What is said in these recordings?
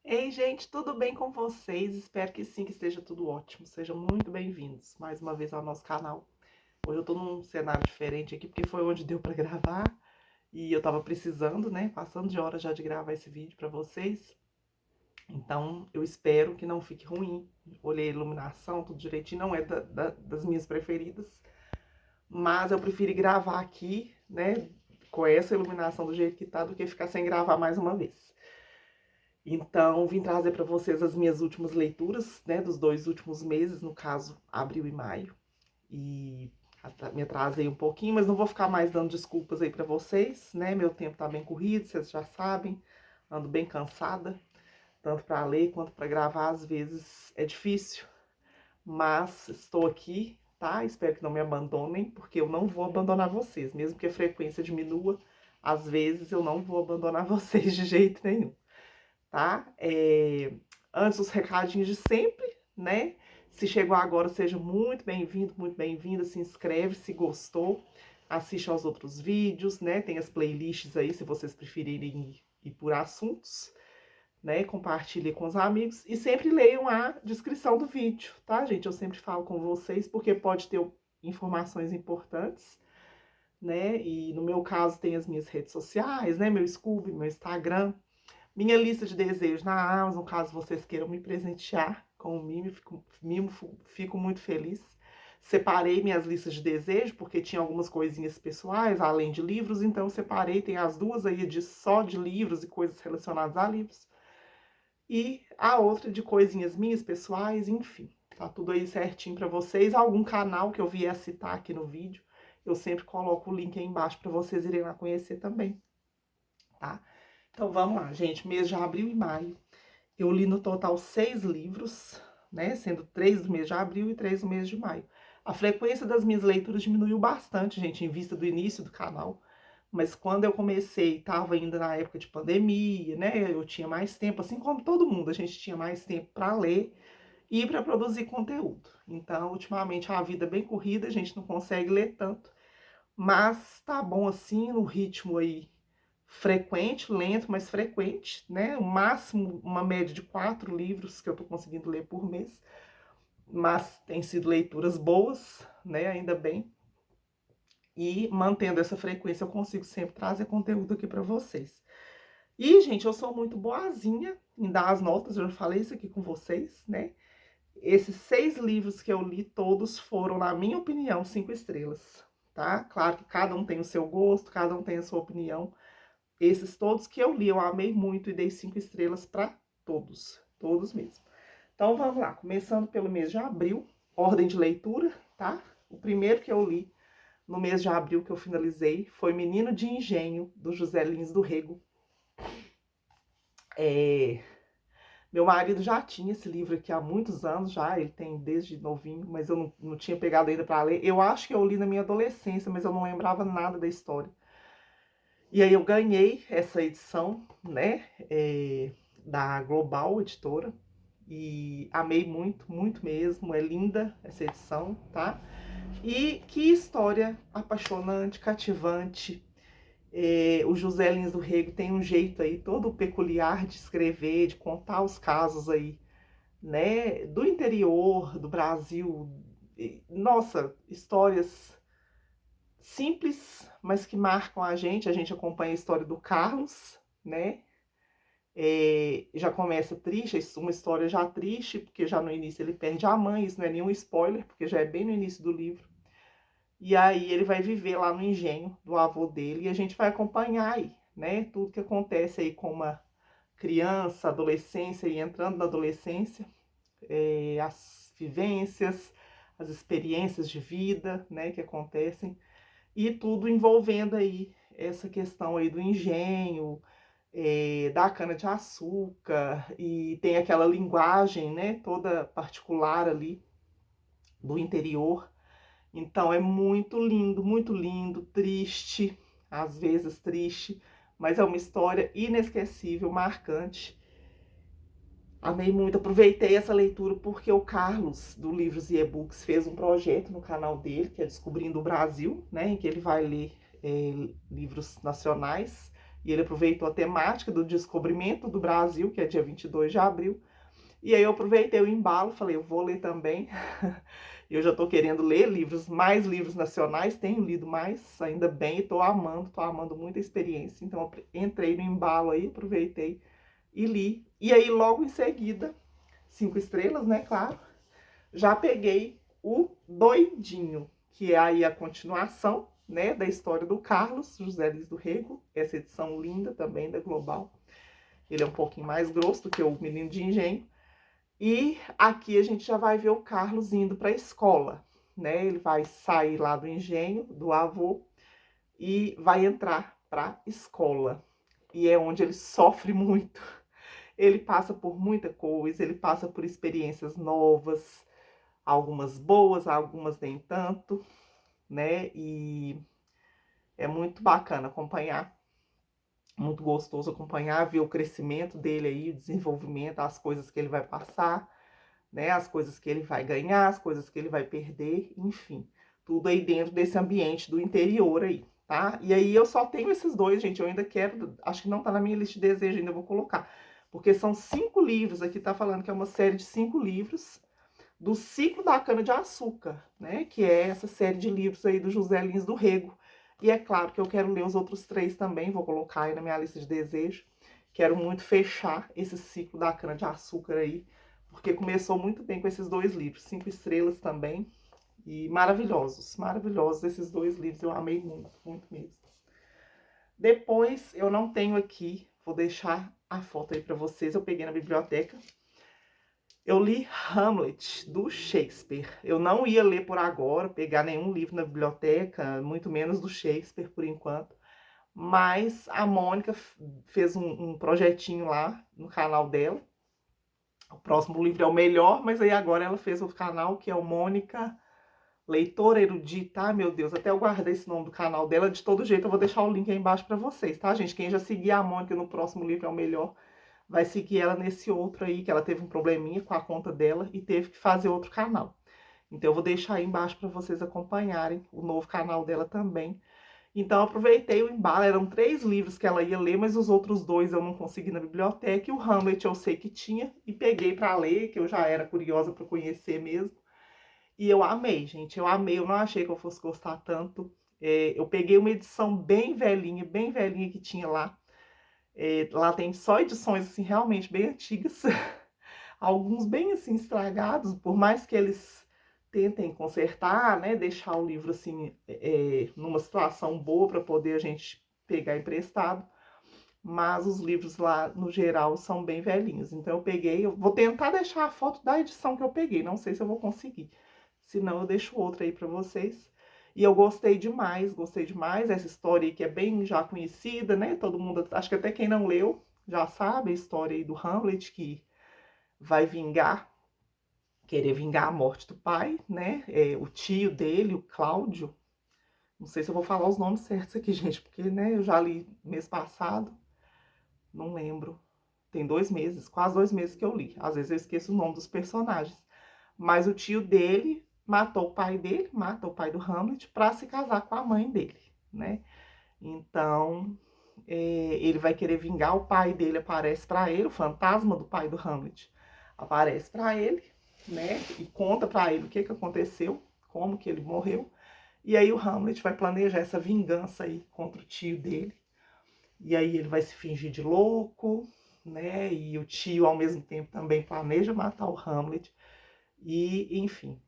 Ei, gente, tudo bem com vocês? Espero que sim, que esteja tudo ótimo. Sejam muito bem-vindos mais uma vez ao nosso canal. Hoje eu tô num cenário diferente aqui, porque foi onde deu pra gravar e eu tava precisando, né? Passando de hora já de gravar esse vídeo pra vocês. Então, eu espero que não fique ruim. Olhei a iluminação, tudo direitinho, não é das minhas preferidas, mas eu prefiro gravar aqui, né? Com essa iluminação do jeito que tá, do que ficar sem gravar mais uma vez. Então, vim trazer para vocês as minhas últimas leituras, né, dos 2 últimos meses, no caso, abril e maio. E me atrasei um pouquinho, mas não vou ficar mais dando desculpas aí para vocês, né? Meu tempo tá bem corrido, vocês já sabem. Ando bem cansada, tanto para ler quanto para gravar, às vezes é difícil, mas estou aqui, tá? Espero que não me abandonem, porque eu não vou abandonar vocês, mesmo que a frequência diminua, às vezes eu não vou abandonar vocês de jeito nenhum, tá? Antes os recadinhos de sempre, né? Se chegou agora, seja muito bem-vindo, muito bem-vinda. Se inscreve se gostou, assiste aos outros vídeos, né? Tem as playlists aí, se vocês preferirem ir por assuntos, né? Compartilhe com os amigos e sempre leiam a descrição do vídeo, tá, gente? Eu sempre falo com vocês porque pode ter informações importantes, né? E no meu caso tem as minhas redes sociais, né? Meu Scooby, meu Instagram, minha lista de desejos na Amazon, caso vocês queiram me presentear com o mimo, fico muito feliz. Separei minhas listas de desejos, porque tinha algumas coisinhas pessoais, além de livros, então separei, tem as duas aí só de livros e coisas relacionadas a livros. E a outra de coisinhas minhas pessoais, enfim. Tá tudo aí certinho para vocês. Algum canal que eu vier citar aqui no vídeo, eu sempre coloco o link aí embaixo para vocês irem lá conhecer também, tá? Então vamos lá, gente. Mês de abril e maio. Eu li no total 6 livros, né? Sendo 3 do mês de abril e 3 do mês de maio. A frequência das minhas leituras diminuiu bastante, gente, em vista do início do canal. Mas quando eu comecei, estava ainda na época de pandemia, né? Eu tinha mais tempo, assim como todo mundo, a gente tinha mais tempo para ler e para produzir conteúdo. Então, ultimamente, a vida é bem corrida, a gente não consegue ler tanto. Mas tá bom assim, no ritmo aí frequente, lento, mas frequente, né? O máximo, uma média de 4 livros que eu tô conseguindo ler por mês. Mas tem sido leituras boas, né? Ainda bem. E mantendo essa frequência, eu consigo sempre trazer conteúdo aqui para vocês. E, gente, eu sou muito boazinha em dar as notas, eu já falei isso aqui com vocês, né? Esses 6 livros que eu li, todos foram, na minha opinião, 5 estrelas, tá? Claro que cada um tem o seu gosto, cada um tem a sua opinião. Esses todos que eu li, eu amei muito e dei 5 estrelas para todos, todos mesmo. Então vamos lá, começando pelo mês de abril, ordem de leitura, tá? O primeiro que eu li no mês de abril que eu finalizei foi Menino de Engenho, do José Lins do Rego. Meu marido já tinha esse livro aqui há muitos anos já, ele tem desde novinho, mas eu não tinha pegado ainda para ler. Eu acho que eu li na minha adolescência, mas eu não lembrava nada da história. E aí eu ganhei essa edição, né, da Global Editora, e amei muito, muito mesmo, é linda essa edição, tá? E que história apaixonante, cativante. O José Lins do Rego tem um jeito aí todo peculiar de escrever, de contar os casos aí, né, do interior do Brasil. Nossa, histórias simples, mas que marcam a gente. A gente acompanha a história do Carlos, né? Já começa triste, uma história já triste, porque já no início ele perde a mãe, isso não é nenhum spoiler, porque já é bem no início do livro. E aí ele vai viver lá no engenho do avô dele e a gente vai acompanhar aí, né? Tudo que acontece aí com uma criança, adolescência e entrando na adolescência, as vivências, as experiências de vida, né, que acontecem, e tudo envolvendo aí essa questão aí do engenho, da cana-de-açúcar, e tem aquela linguagem, né, toda particular ali do interior. Então é muito lindo, triste, às vezes triste, mas é uma história inesquecível, marcante. Amei muito, aproveitei essa leitura porque o Carlos, do Livros e E-Books, fez um projeto no canal dele, que é Descobrindo o Brasil, né, em que ele vai ler livros nacionais, e ele aproveitou a temática do descobrimento do Brasil, que é dia 22 de abril, e aí eu aproveitei o embalo, falei, eu vou ler também. Eu já estou querendo ler livros, mais livros nacionais, tenho lido mais, ainda bem, e estou amando muito a experiência. Então, entrei no embalo aí, aproveitei e li. E aí, logo em seguida, 5 estrelas, né, claro, já peguei o Doidinho, que é aí a continuação, né, da história do Carlos José Lins do Rego, essa edição linda também da Global. Ele é um pouquinho mais grosso do que o Menino de Engenho. E aqui a gente já vai ver o Carlos indo para a escola, né? Ele vai sair lá do engenho do avô e vai entrar para a escola. E é onde ele sofre muito. Ele passa por muita coisa, ele passa por experiências novas, algumas boas, algumas nem tanto, né? E é muito bacana acompanhar, muito gostoso acompanhar, ver o crescimento dele aí, o desenvolvimento, as coisas que ele vai passar, né? As coisas que ele vai ganhar, as coisas que ele vai perder, enfim, tudo aí dentro desse ambiente do interior aí, tá? E aí eu só tenho esses dois, gente, eu ainda quero, acho que não tá na minha lista de desejo, ainda vou colocar, porque são 5 livros, aqui tá falando que é uma série de 5 livros do ciclo da cana-de-açúcar, né? Que é essa série de livros aí do José Lins do Rego. E é claro que eu quero ler os outros 3 também, vou colocar aí na minha lista de desejo. Quero muito fechar esse ciclo da cana-de-açúcar aí, porque começou muito bem com esses 2 livros, 5 estrelas também, e maravilhosos, maravilhosos esses 2 livros, eu amei muito, muito mesmo. Depois, eu não tenho aqui, vou deixar a foto aí para vocês, eu peguei na biblioteca. Eu li Hamlet, do Shakespeare. Eu não ia ler por agora, pegar nenhum livro na biblioteca, muito menos do Shakespeare por enquanto. Mas a Mônica fez um projetinho lá no canal dela. O próximo livro é o melhor, mas aí agora ela fez outro canal que é o Mônica Leitora Erudita. Ai, meu Deus, até eu guardei esse nome do canal dela. De todo jeito, eu vou deixar o link aí embaixo para vocês, tá, gente? Quem já seguir a Mônica no próximo livro é o melhor, vai seguir ela nesse outro aí, que ela teve um probleminha com a conta dela e teve que fazer outro canal. Então eu vou deixar aí embaixo para vocês acompanharem o novo canal dela também. Então eu aproveitei o embalo, eram 3 livros que ela ia ler, mas os outros 2 eu não consegui na biblioteca, e o Hamlet eu sei que tinha, e peguei para ler, que eu já era curiosa para conhecer mesmo. E eu amei, gente, eu amei, eu não achei que eu fosse gostar tanto. Eu peguei uma edição bem velhinha que tinha lá. Lá tem só edições assim realmente bem antigas, alguns bem assim estragados, por mais que eles tentem consertar, né, deixar o livro assim numa situação boa para poder a gente pegar emprestado, mas os livros lá no geral são bem velhinhos. Então eu peguei, eu vou tentar deixar a foto da edição que eu peguei, não sei se eu vou conseguir. Se não, eu deixo outra aí para vocês. E eu gostei demais essa história aí que é bem já conhecida, né? Todo mundo, acho que até quem não leu já sabe a história aí do Hamlet, que vai querer vingar a morte do pai, né? O tio dele, o Cláudio. Não sei se eu vou falar os nomes certos aqui, gente, porque, né, eu já li mês passado, não lembro. Tem 2 meses, quase 2 meses que eu li. Às vezes eu esqueço o nome dos personagens. Mas o tio dele matou o pai dele, mata o pai do Hamlet, para se casar com a mãe dele, né? Então, ele vai querer vingar, o pai dele aparece para ele, o fantasma do pai do Hamlet aparece para ele, né? E conta para ele o que aconteceu, como que ele morreu. E aí o Hamlet vai planejar essa vingança aí contra o tio dele. E aí ele vai se fingir de louco, né? E o tio, ao mesmo tempo, também planeja matar o Hamlet. E, enfim,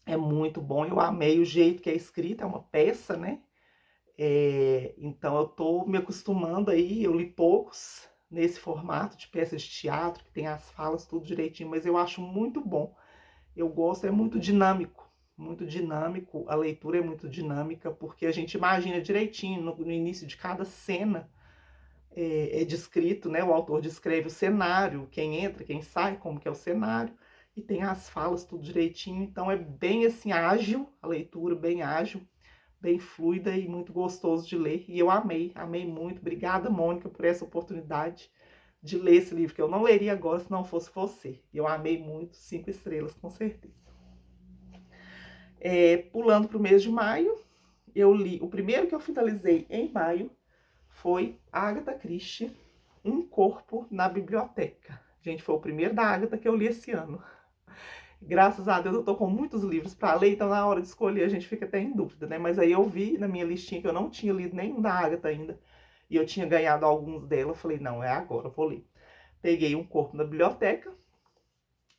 é muito bom. Eu amei o jeito que é escrita, é uma peça, né? Então eu tô me acostumando aí, eu li poucos nesse formato de peça de teatro, que tem as falas tudo direitinho, mas eu acho muito bom. Eu gosto, é muito dinâmico, a leitura é muito dinâmica, porque a gente imagina direitinho no início de cada cena, descrito, né? O autor descreve o cenário, quem entra, quem sai, como que é o cenário, e tem as falas tudo direitinho, então é bem assim ágil, a leitura bem ágil, bem fluida e muito gostoso de ler. E eu amei muito. Obrigada, Mônica, por essa oportunidade de ler esse livro, que eu não leria agora se não fosse você. Eu amei muito, 5 estrelas, com certeza. Pulando para o mês de maio, eu li, o primeiro que eu finalizei em maio foi Agatha Christie, Um Corpo na Biblioteca. Gente, foi o primeiro da Agatha que eu li esse ano. Graças a Deus eu tô com muitos livros para ler, então na hora de escolher a gente fica até em dúvida, né? Mas aí eu vi na minha listinha que eu não tinha lido nenhum da Agatha ainda, e eu tinha ganhado alguns dela, eu falei, não, é agora, eu vou ler. Peguei Um Corpo na Biblioteca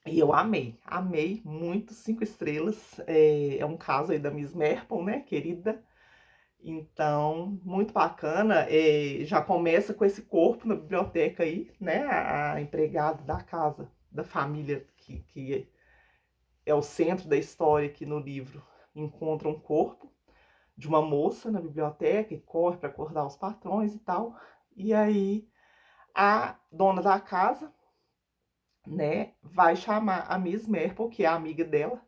e eu amei muito, 5 estrelas. É um caso aí da Miss Marple, né, querida? Então, muito bacana. Já começa com esse corpo na biblioteca aí, né? A empregada da casa, da família que é o centro da história aqui no livro, encontra um corpo de uma moça na biblioteca e corre para acordar os patrões e tal. E aí a dona da casa, né, vai chamar a Miss Marple, que é a amiga dela,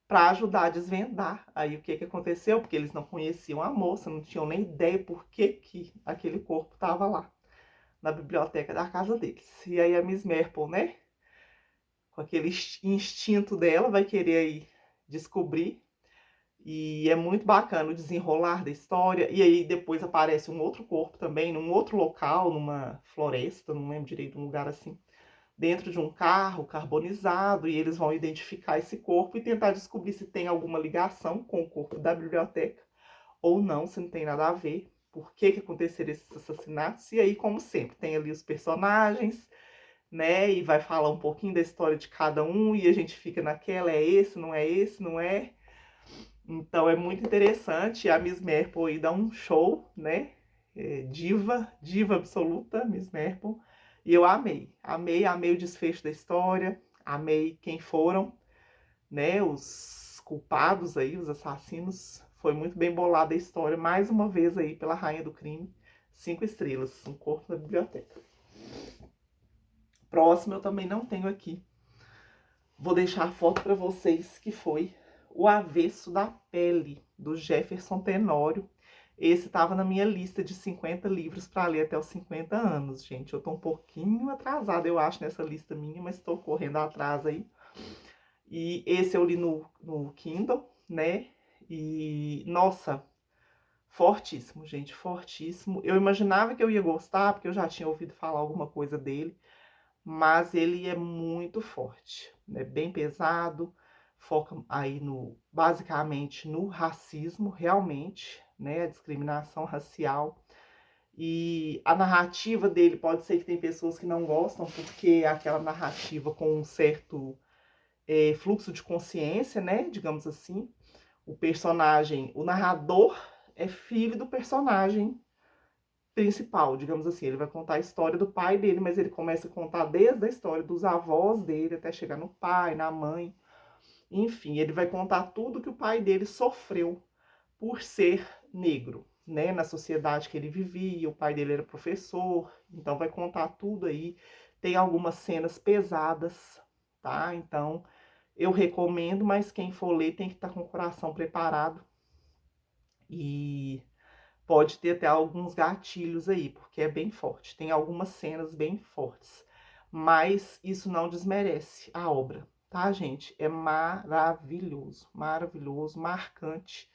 para ajudar a desvendar aí o que aconteceu, porque eles não conheciam a moça, não tinham nem ideia por que aquele corpo estava lá na biblioteca da casa deles. E aí a Miss Marple, né, com aquele instinto dela, vai querer aí descobrir. E é muito bacana o desenrolar da história. E aí depois aparece um outro corpo também, num outro local, numa floresta, não lembro direito, um lugar assim, dentro de um carro carbonizado, e eles vão identificar esse corpo e tentar descobrir se tem alguma ligação com o corpo da biblioteca ou não, se não tem nada a ver, por que aconteceram esses assassinatos. E aí, como sempre, tem ali os personagens, né, e vai falar um pouquinho da história de cada um, e a gente fica naquela, é esse, não é esse, não é? Então é muito interessante. A Miss Marple aí dá um show, né? Diva absoluta, Miss Marple. E eu amei o desfecho da história, amei quem foram, né? Os culpados aí, os assassinos. Foi muito bem bolada a história, mais uma vez aí pela Rainha do Crime. 5 estrelas, Um Corpo na Biblioteca. Próximo eu também não tenho aqui. Vou deixar a foto para vocês, que foi O Avesso da Pele, do Jefferson Tenório. Esse estava na minha lista de 50 livros para ler até os 50 anos, gente. Eu tô um pouquinho atrasada, eu acho, nessa lista minha, mas tô correndo atrás aí. E esse eu li no Kindle, né? E, nossa, fortíssimo, gente, fortíssimo. Eu imaginava que eu ia gostar, porque eu já tinha ouvido falar alguma coisa dele, mas ele é muito forte, né? Bem pesado, foca aí basicamente no racismo, realmente, né? A discriminação racial. E a narrativa dele, pode ser que tem pessoas que não gostam, porque é aquela narrativa com um certo fluxo de consciência, né? Digamos assim. O personagem, o narrador é filho do personagem principal, digamos assim. Ele vai contar a história do pai dele, mas ele começa a contar desde a história dos avós dele até chegar no pai, na mãe. Enfim, ele vai contar tudo que o pai dele sofreu por ser negro, né? Na sociedade que ele vivia, o pai dele era professor, então vai contar tudo aí. Tem algumas cenas pesadas, tá? Então eu recomendo, mas quem for ler tem que estar com o coração preparado. E pode ter até alguns gatilhos aí, porque é bem forte. Tem algumas cenas bem fortes. Mas isso não desmerece a obra, tá, gente? É maravilhoso, maravilhoso, marcante.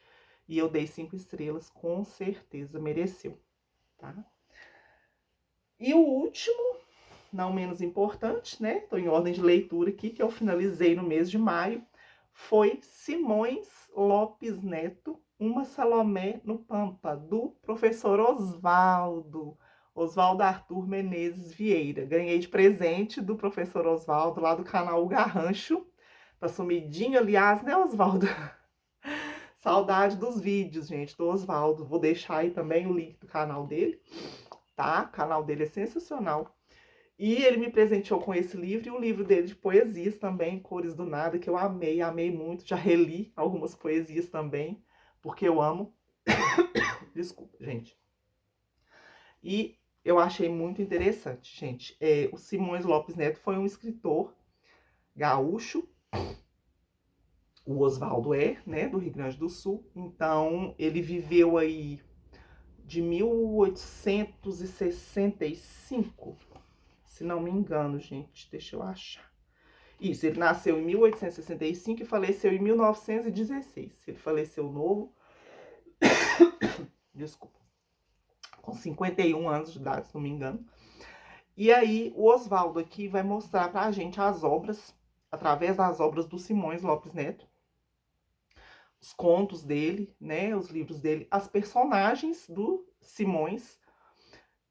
E eu dei 5 estrelas, com certeza mereceu, tá? E o último, não menos importante, né? Tô em ordem de leitura aqui, que eu finalizei no mês de maio, foi Simões Lopes Neto, Uma Salomé no Pampa, do professor Oswaldo Arthur Menezes Vieira. Ganhei de presente do professor Oswaldo, lá do canal O Garrancho. Tá sumidinho, aliás, né, Oswaldo? Saudade dos vídeos, gente, do Oswaldo. Vou deixar aí também o link do canal dele, tá? O canal dele é sensacional. E ele me presenteou com esse livro e o livro dele de poesias também, Cores do Nada, que eu amei muito. Já reli algumas poesias também, porque eu amo. Desculpa, gente. E eu achei muito interessante, gente. O Simões Lopes Neto foi um escritor gaúcho, o Oswaldo né, do Rio Grande do Sul. Então, ele viveu aí de 1865, se não me engano, gente, deixa eu achar. Isso, ele nasceu em 1865 e faleceu em 1916. Ele faleceu novo, desculpa, com 51 anos de idade, se não me engano. E aí o Oswaldo aqui vai mostrar pra gente as obras, através das obras do Simões Lopes Neto, os contos dele, né, os livros dele, as personagens do Simões,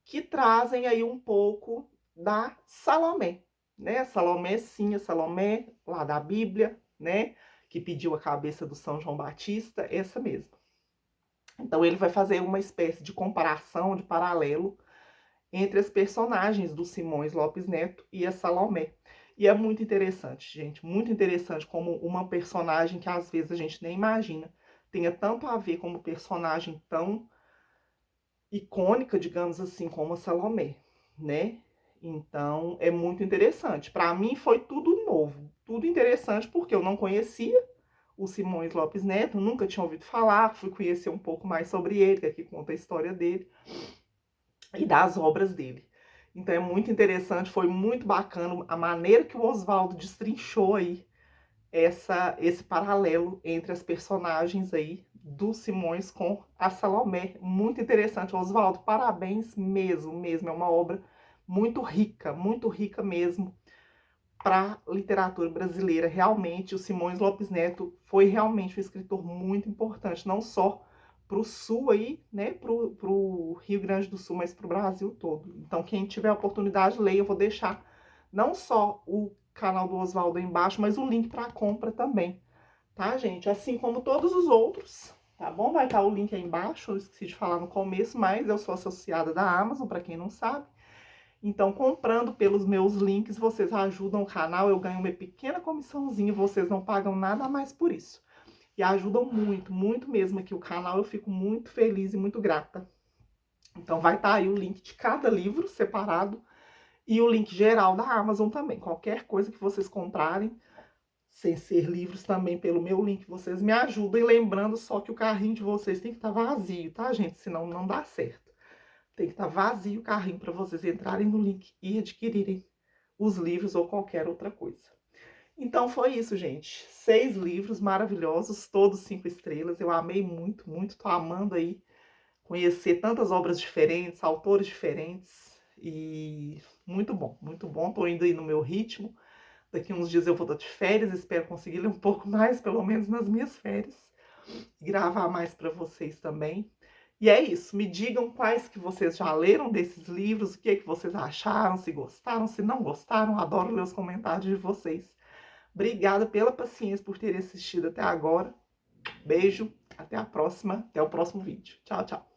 que trazem aí um pouco da Salomé, né? Salomé, sim, a Salomé lá da Bíblia, né? Que pediu a cabeça do São João Batista, essa mesma. Então ele vai fazer uma espécie de comparação, de paralelo entre as personagens do Simões Lopes Neto e a Salomé. E é muito interessante, gente, muito interessante como uma personagem que às vezes a gente nem imagina tenha tanto a ver como personagem tão icônica, digamos assim, como a Salomé, né? Então é muito interessante. Para mim foi tudo novo, tudo interessante, porque eu não conhecia o Simões Lopes Neto, nunca tinha ouvido falar, fui conhecer um pouco mais sobre ele, que aqui conta a história dele e das obras dele. Então é muito interessante, foi muito bacana a maneira que o Oswaldo destrinchou aí esse paralelo entre as personagens aí do Simões com a Salomé. Muito interessante, Oswaldo, parabéns mesmo, mesmo. É uma obra muito rica mesmo para a literatura brasileira. Realmente, o Simões Lopes Neto foi realmente um escritor muito importante, não só para o Sul aí, né, para o Rio Grande do Sul, mas para o Brasil todo. Então, quem tiver a oportunidade, leia. Eu vou deixar não só o canal do Oswaldo aí embaixo, mas o link para compra também, tá, gente? Assim como todos os outros, tá bom? Vai estar o link aí embaixo, eu esqueci de falar no começo, mas eu sou associada da Amazon, para quem não sabe. Então, comprando pelos meus links, vocês ajudam o canal, eu ganho uma pequena comissãozinha, vocês não pagam nada a mais por isso. E ajudam muito, muito mesmo aqui o canal, eu fico muito feliz e muito grata. Então, vai estar aí o link de cada livro separado e o link geral da Amazon também. Qualquer coisa que vocês comprarem, sem ser livros também pelo meu link, vocês me ajudem. Lembrando só que o carrinho de vocês tem que estar vazio, tá, gente? Senão não dá certo. Tem que estar vazio o carrinho para vocês entrarem no link e adquirirem os livros ou qualquer outra coisa. Então foi isso, gente. 6 livros maravilhosos, todos 5 estrelas. Eu amei muito, muito. Tô amando aí conhecer tantas obras diferentes, autores diferentes. E muito bom, muito bom. Tô indo aí no meu ritmo. Daqui uns dias eu vou estar de férias, espero conseguir ler um pouco mais, pelo menos nas minhas férias. E gravar mais para vocês também. E é isso, me digam quais que vocês já leram desses livros, o que que vocês acharam, se gostaram, se não gostaram, adoro ler os comentários de vocês. Obrigada pela paciência por terem assistido até agora. Beijo, até a próxima, até o próximo vídeo. Tchau, tchau.